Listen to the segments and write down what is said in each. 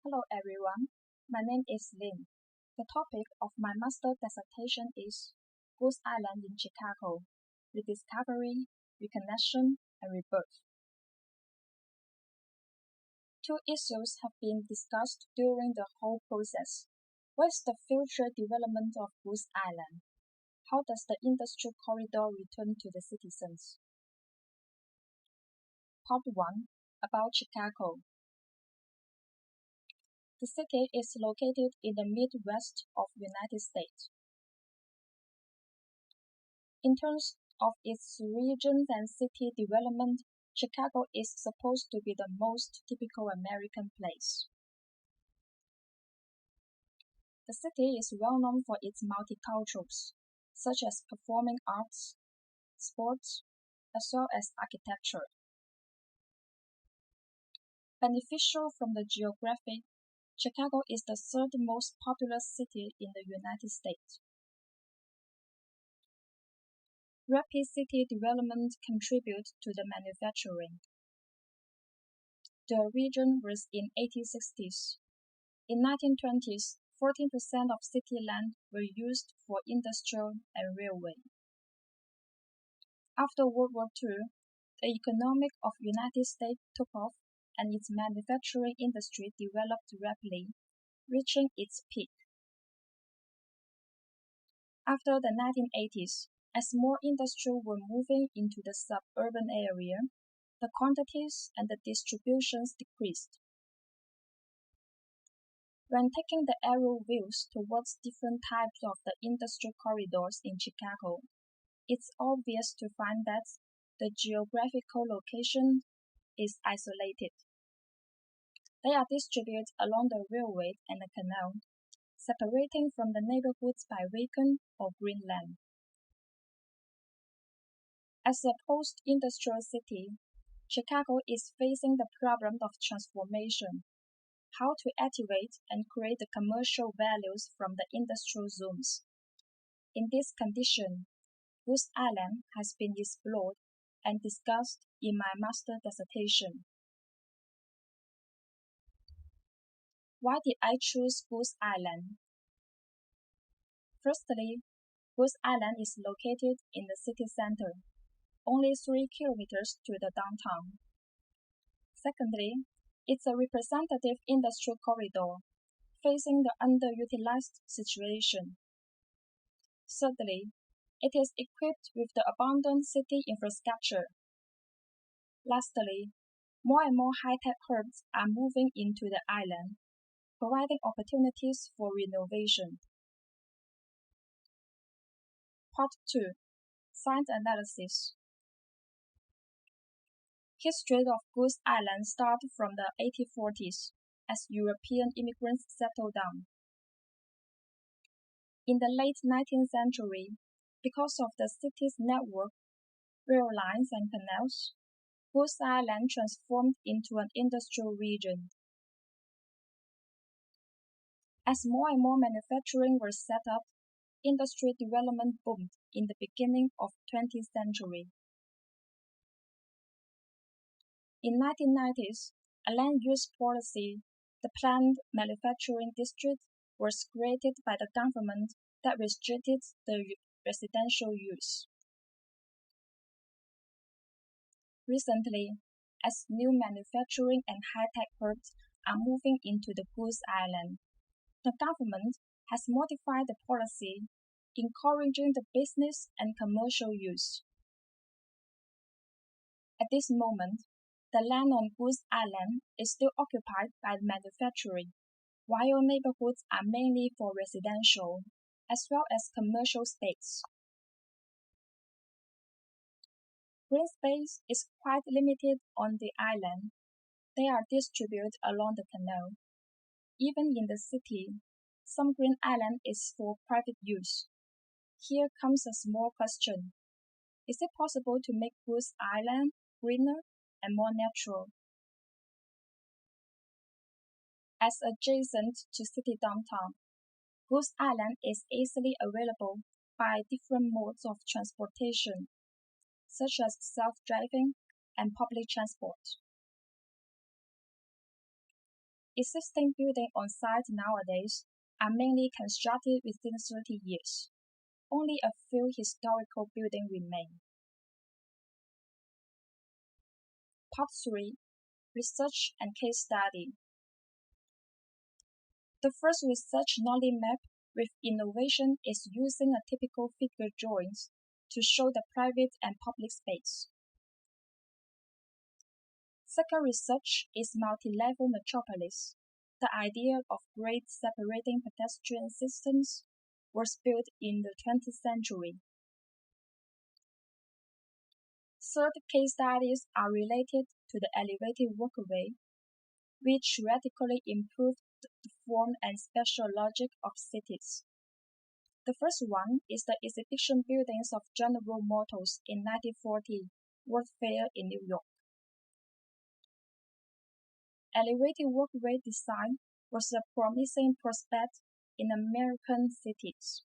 Hello everyone, my name is Lin. The topic of my master dissertation is Goose Island in Chicago, Rediscovery, Reconnection, and Rebirth. Two issues have been discussed during the whole process. What is the future development of Goose Island? How does the industrial corridor return to the citizens? Part 1. About Chicago. The city is located in the Midwest of United States. In terms of its regions and city development, Chicago is supposed to be the most typical American place. The city is well known for its multiculturals, such as performing arts, sports, as well as architecture. Beneficial from the geography, Chicago is the third most populous city in the United States. Rapid city development contributes to the manufacturing. The region was in 1860s. In 1920s, 14% of city land were used for industrial and railway. After World War II, the economy of the United States took off and its manufacturing industry developed rapidly, reaching its peak. After the 1980s, as more industry were moving into the suburban area, the quantities and the distributions decreased. When taking the aerial views towards different types of the industrial corridors in Chicago, it's obvious to find that the geographical location is isolated. They are distributed along the railway and the canal, separating from the neighborhoods by vacant or green land. As a post-industrial city, Chicago is facing the problem of transformation, how to activate and create the commercial values from the industrial zones. In this condition, Goose Island has been explored and discussed in my master dissertation. Why did I choose Goose Island? Firstly, Goose Island is located in the city center, only 3 kilometers to the downtown. Secondly, it's a representative industrial corridor, facing the underutilized situation. Thirdly, it is equipped with the abundant city infrastructure. Lastly, more and more high-tech hubs are moving into the island, providing opportunities for renovation. Part 2. Science Analysis. History of Goose Island started from the 1840s as European immigrants settled down. In the late 19th century, because of the city's network, rail lines and canals, Goose Island transformed into an industrial region. As more and more manufacturing was set up, industry development boomed in the beginning of the 20th century. In the 1990s, a land use policy, the planned manufacturing district, was created by the government that restricted the residential use. Recently, as new manufacturing and high-tech hubs are moving into the Goose Island, the government has modified the policy, encouraging the business and commercial use. At this moment, the land on Goose Island is still occupied by manufacturing, while neighborhoods are mainly for residential, as well as commercial space. Green space is quite limited on the island. They are distributed along the canal. Even in the city, some green island is for private use. Here comes a small question. Is it possible to make Goose Island greener and more natural? As adjacent to city downtown, Goose Island is easily available by different modes of transportation, such as self-driving and public transport. Existing buildings on site nowadays are mainly constructed within 30 years. Only a few historical buildings remain. Part 3. Research and Case Study. The first research knowledge map with innovation is using a typical figure drawings to show the private and public space. Second research is multi-level metropolis. The idea of great separating pedestrian systems was built in the 20th century. Third case studies are related to the elevated walkway, which radically improved the form and spatial logic of cities. The first one is the exhibition buildings of General Motors in 1940 World Fair in New York. Elevated walkway design was a promising prospect in American cities.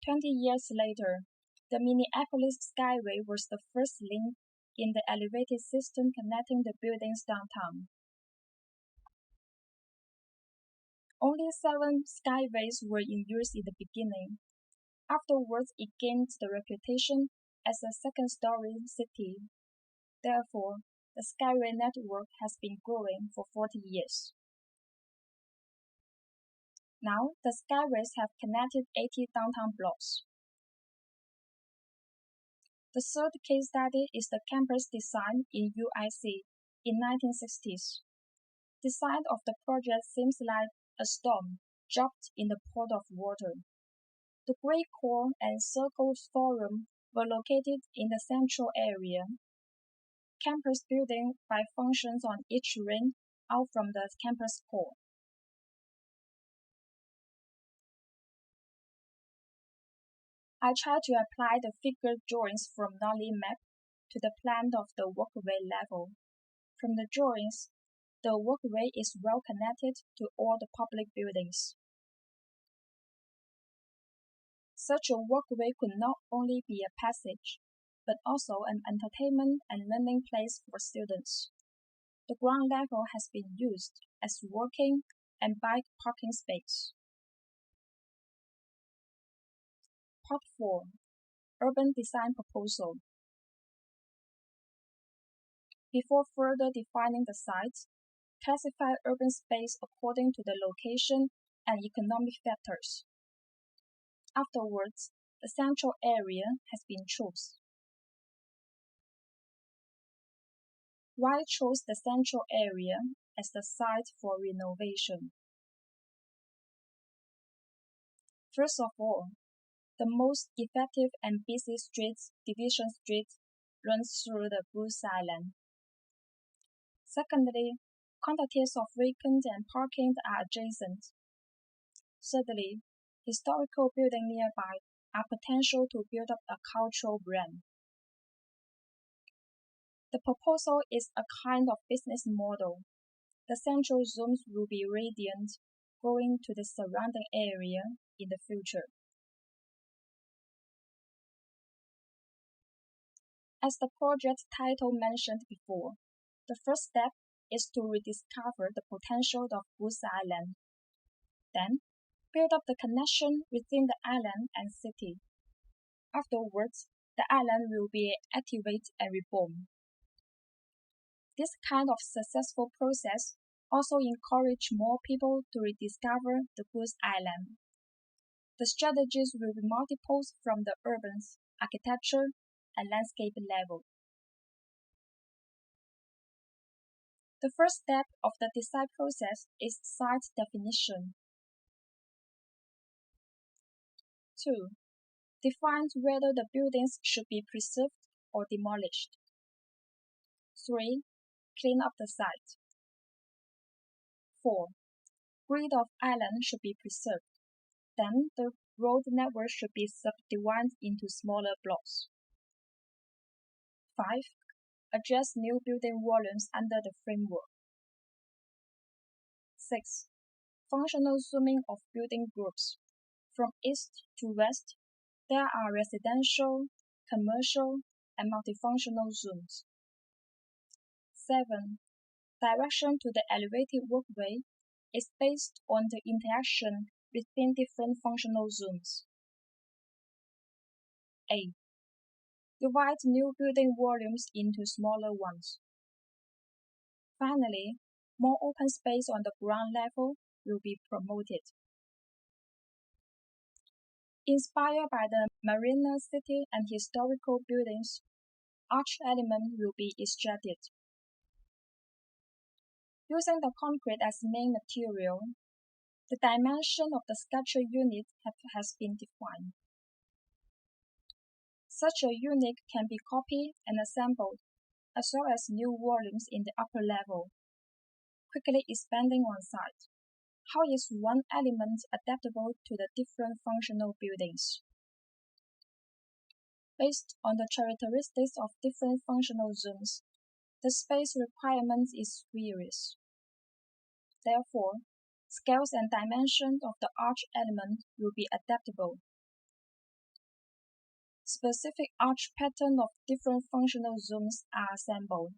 20 years later, the Minneapolis Skyway was the first link in the elevated system connecting the buildings downtown. Only 7 skyways were in use in the beginning. Afterwards, it gained the reputation as a second-story city. Therefore, the skyway network has been growing for 40 years. Now, the skyways have connected 80 downtown blocks. The third case study is the campus design in UIC in 1960s. Design of the project seems like a stone dropped in the pot of water. The Great Core and Circle Forum were located in the central area. Campus building by functions on each ring out from the campus core. I tried to apply the figure drawings from knowledge map to the plan of the walkway level. From the drawings, the walkway is well connected to all the public buildings. Such a walkway could not only be a passage, but also an entertainment and learning place for students. The ground level has been used as working and bike parking space. Part 4. Urban Design Proposal. Before further defining the site, classify urban space according to the location and economic factors. Afterwards, the central area has been chosen. Why chose the central area as the site for renovation? First of all, the most effective and busy street, Division Street, runs through the Goose Island. Secondly, quantities of vacant and parking are adjacent. Thirdly, historical buildings nearby are potential to build up a cultural brand. The proposal is a kind of business model. The central zones will be radiant, going to the surrounding area in the future. As the project title mentioned before, the first step is to rediscover the potential of Goose Island. Then, build up the connection within the island and city. Afterwards, the island will be activated and reborn. This kind of successful process also encourages more people to rediscover the Goose Island. The strategies will be multiple from the urban, architecture, and landscape level. The first step of the design process is site definition. 2. Define whether the buildings should be preserved or demolished. 3. Clean up the site. 4. Grid of island should be preserved. Then the road network should be subdivided into smaller blocks. 5. Address new building volumes under the framework. 6. Functional zooming of building groups. From east to west, there are residential, commercial, and multifunctional zones. 7. Direction to the elevated walkway is based on the interaction between different functional zones. 8. Divide new building volumes into smaller ones. Finally, more open space on the ground level will be promoted. Inspired by the marina city and historical buildings, arch element will be extracted. Using the concrete as main material, the dimension of the structure unit has been defined. Such a unit can be copied and assembled, as well as new volumes in the upper level, quickly expanding on site. How is one element adaptable to the different functional buildings? Based on the characteristics of different functional zones, the space requirement is various. Therefore, scales and dimensions of the arch element will be adaptable. Specific arch patterns of different functional zones are assembled.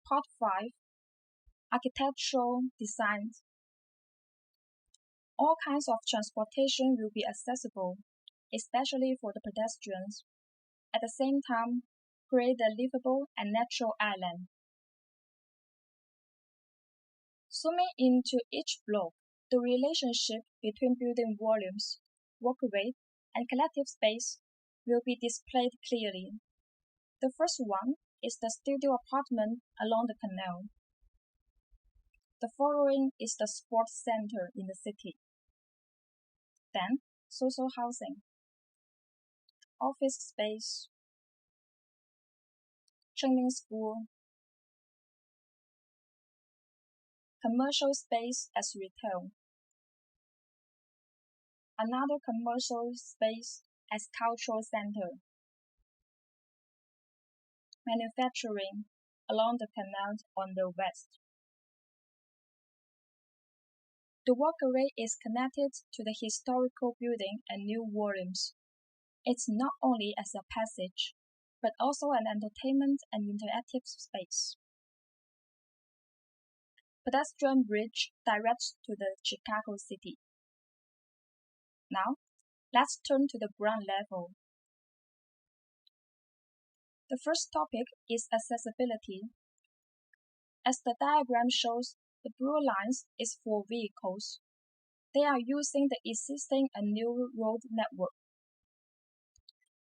Part 5. Architectural Design. All kinds of transportation will be accessible, especially for the pedestrians. At the same time, create a livable and natural island. Zooming into each block, the relationship between building volumes, walkway, and collective space will be displayed clearly. The first one is the studio apartment along the canal. The following is the sports center in the city. Then, social housing, office space, training school, commercial space as retail, another commercial space as cultural center, manufacturing along the canal on the west. The walkway is connected to the historical building and new volumes. It's not only as a passage, but also an entertainment and interactive space. Pedestrian bridge directs to the Chicago city. Now, let's turn to the ground level. The first topic is accessibility. As the diagram shows, the blue lines is for vehicles. They are using the existing and new road network.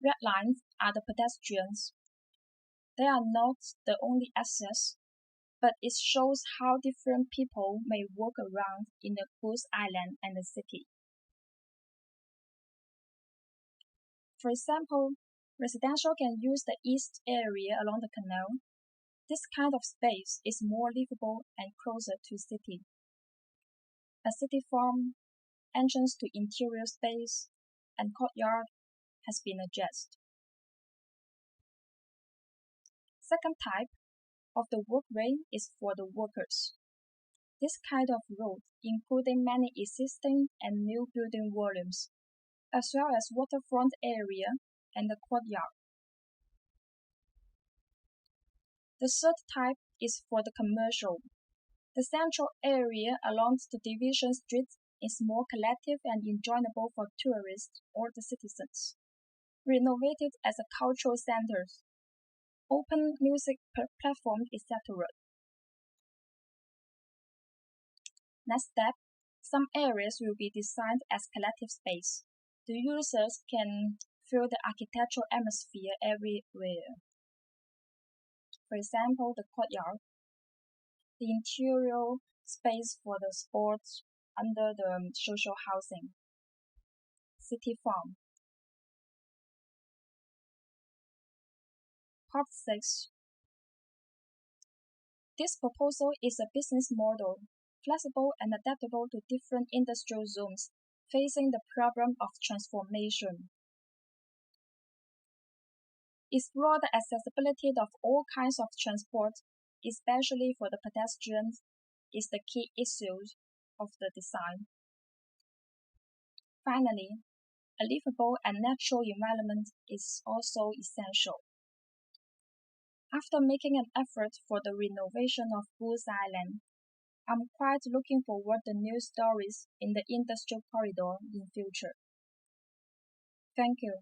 Red lines are the pedestrians. They are not the only access, but it shows how different people may walk around in the Goose Island and the city. For example, residential can use the east area along the canal. This kind of space is more livable and closer to city. A city farm, entrance to interior space, and courtyard has been adjusted. Second type of the walkway is for the workers. This kind of road, including many existing and new building volumes, as well as waterfront area and the courtyard. The third type is for the commercial. The central area along the Division Street is more collective and enjoyable for tourists or the citizens. Renovated as a cultural center, open music platform, etc. Next step, some areas will be designed as collective space. The users can feel the architectural atmosphere everywhere. For example, the courtyard, the interior space for the sports under the social housing, city farm. Part 6. This proposal is a business model, flexible and adaptable to different industrial zones facing the problem of transformation. Explore the accessibility of all kinds of transport, especially for the pedestrians, is the key issue of the design. Finally, A livable and natural environment is also essential. After making an effort for the renovation of Goose Island, I'm quite looking forward to new stories in the industrial corridor in future. Thank you.